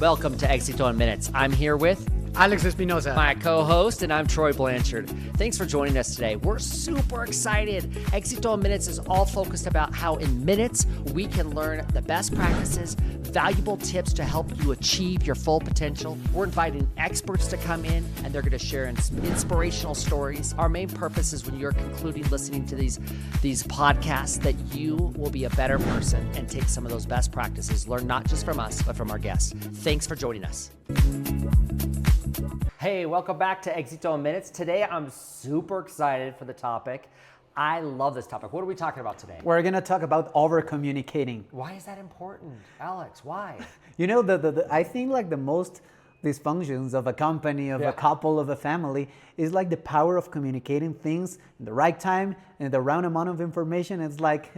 Welcome to Éxito in Minutes. I'm here with Alex Espinoza, my co-host, and I'm Troy Blanchard. Thanks for joining us today. We're super excited. Éxito in Minutes is all focused about how in minutes we can learn the best practices, valuable tips to help you achieve your full potential. We're inviting experts to come in, and they're going to share inspirational stories. Our main purpose is when you're concluding listening to these podcasts that you will be a better person and take some of those best practices, learn not just from us, but from our guests. Thanks for joining us. Hey, welcome back to Éxito in Minutes. Today, I'm super excited for the topic. I love this topic. What are we talking about today? we're going to talk about over-communicating. Why is that important? Alex, why? You know, I think like the most dysfunctions of a company, of a couple, of a family, is like the power of communicating things in the right time and the right amount of information. It's like,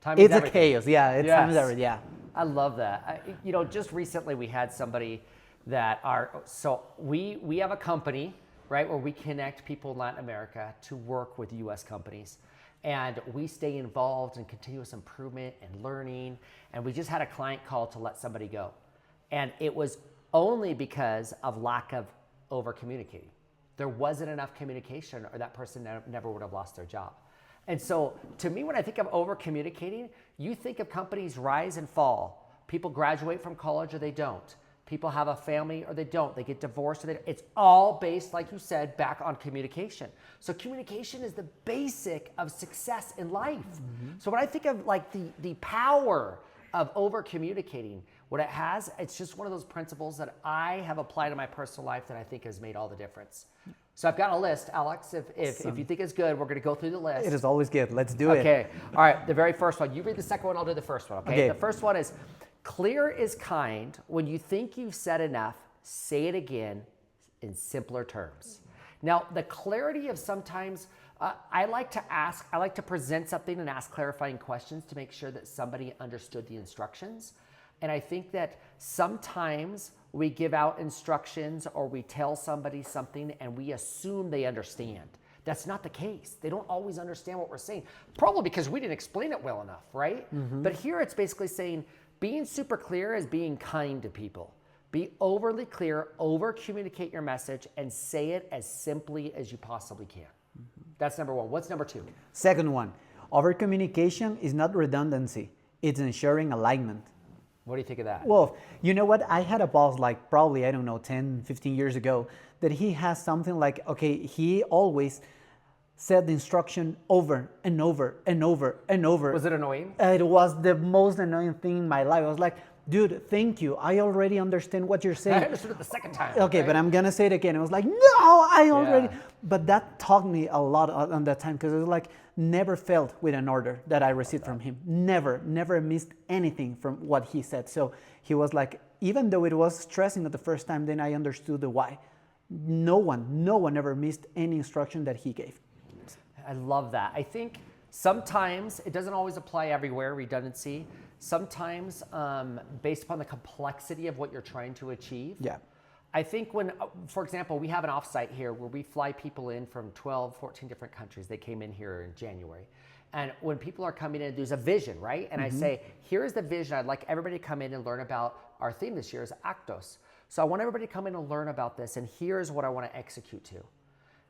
it's a chaos. Yeah, it's time is everything. Yeah. I love that. Just recently we had somebody we have a company, right, where we connect people in Latin America to work with U.S. companies. And we stay involved in continuous improvement and learning. And we just had a client call to let somebody go. And it was only because of lack of over-communicating. There wasn't enough communication or that person never would have lost their job. And so to me, when I think of over-communicating, you think of companies rise and fall. People graduate from college or they don't. People have a family or they don't. They get divorced or they don't. It's all based, like you said, back on communication. So communication is the basic of success in life. Mm-hmm. So when I think of like the power of over-communicating, what it has, it's just one of those principles that I have applied in my personal life that I think has made all the difference. So I've got a list, Alex. If you think it's good, we're going to go through the list. It is always good. Let's do it. Okay. All right. The very first one. You read the second one. I'll do the first one. Okay. The first one is, clear is kind. When you think you've said enough, say it again in simpler terms. Now, the clarity of sometimes, I like to present something and ask clarifying questions to make sure that somebody understood the instructions. And I think that sometimes we give out instructions or we tell somebody something and we assume they understand. That's not the case. They don't always understand what we're saying, probably because we didn't explain it well enough, right? Mm-hmm. But here it's basically saying, being super clear is being kind to people. Be overly clear, over-communicate your message, and say it as simply as you possibly can. Mm-hmm. That's number one. What's number two? Second one, over-communication is not redundancy. It's ensuring alignment. What do you think of that? Well, you know what? I had a boss like probably, 10, 15 years ago that he has something like, he always said the instruction over and over and over and over. Was it annoying? It was the most annoying thing in my life. I was like, dude, thank you. I already understand what you're saying. I understood it the second time. Okay, right? But I'm going to say it again. I was like, no, I already. Yeah. But that taught me a lot on that time because it was like, never failed with an order that I received from him. Never missed anything from what he said. So he was like, even though it was stressing at the first time, then I understood the why. No one ever missed any instruction that he gave. I love that. I think sometimes, it doesn't always apply everywhere, redundancy. Sometimes, based upon the complexity of what you're trying to achieve. Yeah. I think when, for example, we have an offsite here where we fly people in from 12, 14 different countries. They came in here in January. And when people are coming in, there's a vision, right? And mm-hmm. I say, here's the vision. I'd like everybody to come in and learn about, our theme this year is Actos. So I want everybody to come in and learn about this. And here's what I want to execute to.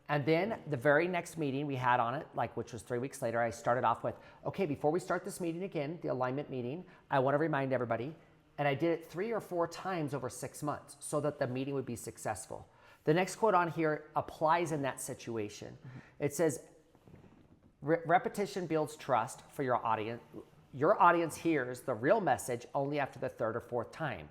And then the very next meeting we had on it, which was 3 weeks later, I started off with, okay, before we start this meeting again, the alignment meeting, I want to remind everybody, and I did it 3 or 4 times over 6 months so that the meeting would be successful. The next quote on here applies in that situation. Mm-hmm. It says, repetition builds trust for your audience. Your audience hears the real message only after the 3rd or 4th time.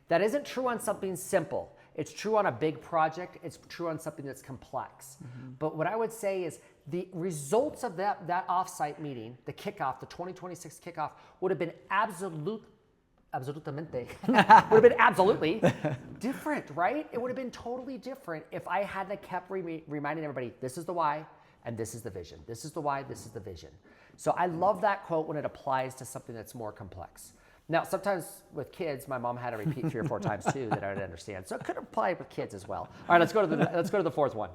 That isn't true on something simple. It's true on a big project. It's true on something that's complex. Mm-hmm. But what I would say is the results of that offsite meeting, the kickoff, the 2026 kickoff, would have been absolutely different, right? It would have been totally different if I hadn't kept reminding everybody, this is the why and this is the vision. This is the why, this is the vision. So I love that quote when it applies to something that's more complex. Now, sometimes with kids, my mom had to repeat 3 or 4 times too that I didn't understand. So it could apply with kids as well. All right, let's go to the 4th one.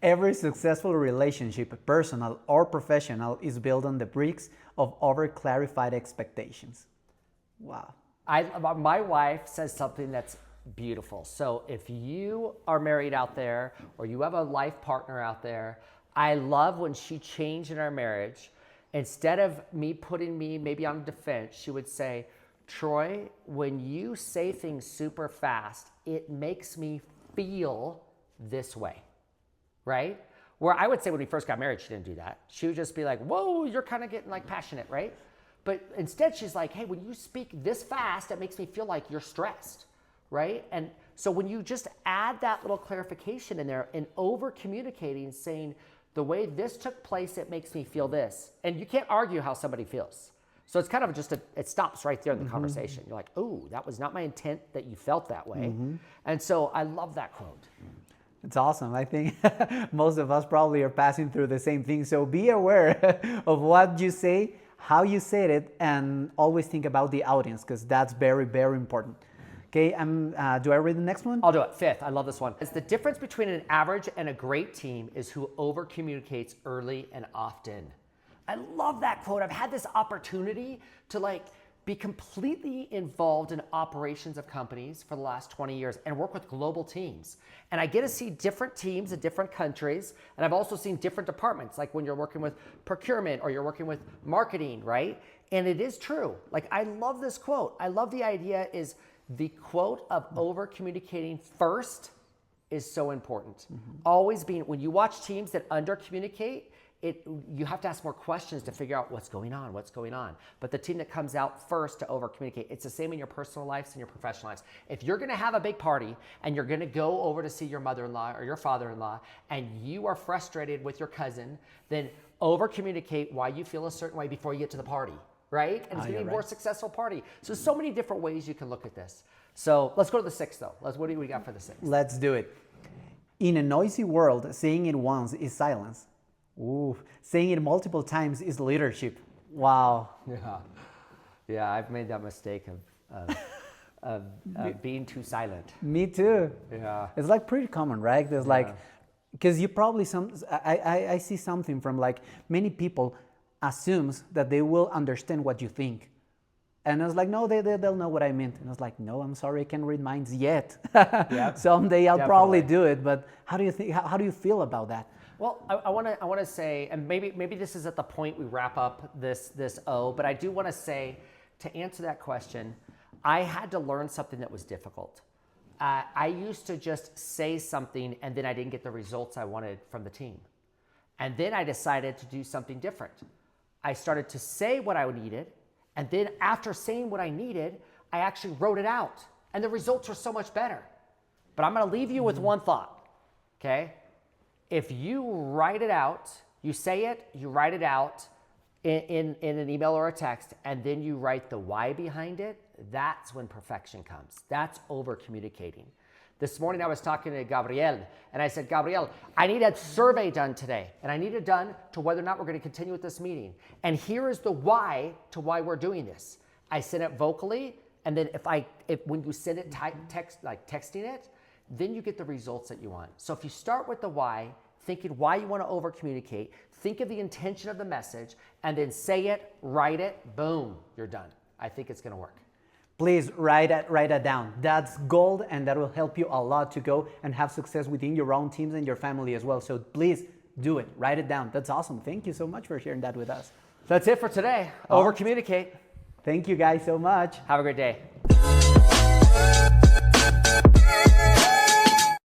Every successful relationship, personal or professional, is built on the bricks of over-clarified expectations. Wow. My wife says something that's beautiful. So if you are married out there or you have a life partner out there, I love when she changed in our marriage. Instead of me putting me maybe on defense, she would say, Troy, when you say things super fast, it makes me feel this way, right? Where I would say when we first got married, she didn't do that. She would just be like, whoa, you're kind of getting like passionate, right? But instead she's like, hey, when you speak this fast, it makes me feel like you're stressed, right? And so when you just add that little clarification in there and over communicating, saying the way this took place, it makes me feel this. And you can't argue how somebody feels. So it's kind of just it stops right there in the conversation. You're like, oh, that was not my intent that you felt that way. And so I love that quote. It's awesome. I think most of us probably are passing through the same thing. So be aware of what you say, how you said it, and always think about the audience, because that's very, very important. Okay, do I read the next one? I'll do it. Fifth, I love this one. It's the difference between an average and a great team is who over communicates early and often. I love that quote. I've had this opportunity to be completely involved in operations of companies for the last 20 years and work with global teams. And I get to see different teams in different countries. And I've also seen different departments, like when you're working with procurement or you're working with marketing, right? And it is true. I love this quote. I love the idea is the quote of over communicating first is so important. Always being, when you watch teams that under communicate, you have to ask more questions to figure out what's going on. But the team that comes out first to over communicate, it's the same in your personal lives and your professional lives. If you're gonna have a big party and you're gonna go over to see your mother-in-law or your father-in-law and you are frustrated with your cousin, then over communicate why you feel a certain way before you get to the party, right? And it's gonna be a more successful party. So many different ways you can look at this. So let's go to the sixth though. What do we got for the sixth? Let's do it. In a noisy world, saying it once is silence. Ooh, saying it multiple times is leadership. Wow. Yeah, I've made that mistake of being too silent. Me too. Yeah. It's pretty common, right? There's because you probably I see something from many people assumes that they will understand what you think. And I was like, no, they'll know what I meant. And I was like, no, I'm sorry, I can't read minds yet. Yep. Someday I'll probably do it. But how do you think? How do you feel about that? Well, I want to say, and maybe this is at the point we wrap up this O, but I do want to say, to answer that question, I had to learn something that was difficult. I used to just say something and then I didn't get the results I wanted from the team. And then I decided to do something different. I started to say what I needed, and then after saying what I needed, I actually wrote it out. And the results are so much better. But I'm going to leave you with one thought, okay? If you write it out, you say it, you write it out in an email or a text, and then you write the why behind it, that's when perfection comes. That's over communicating. This morning I was talking to Gabriel, and I said, Gabriel, I need a survey done today, and I need it done to whether or not we're going to continue with this meeting. And here is the why to why we're doing this. I sent it vocally, and then when you send it texting it, then you get the results that you want. So if you start with the why, thinking why you want to over communicate, think of the intention of the message, and then say it, write it, boom, you're done. I think it's going to work. Please write it down. That's gold, and that will help you a lot to go and have success within your own teams and your family as well. So please do it. Write it down. That's awesome. Thank you so much for sharing that with us. That's it for today. Over communicate. Thank you guys so much. Have a great day.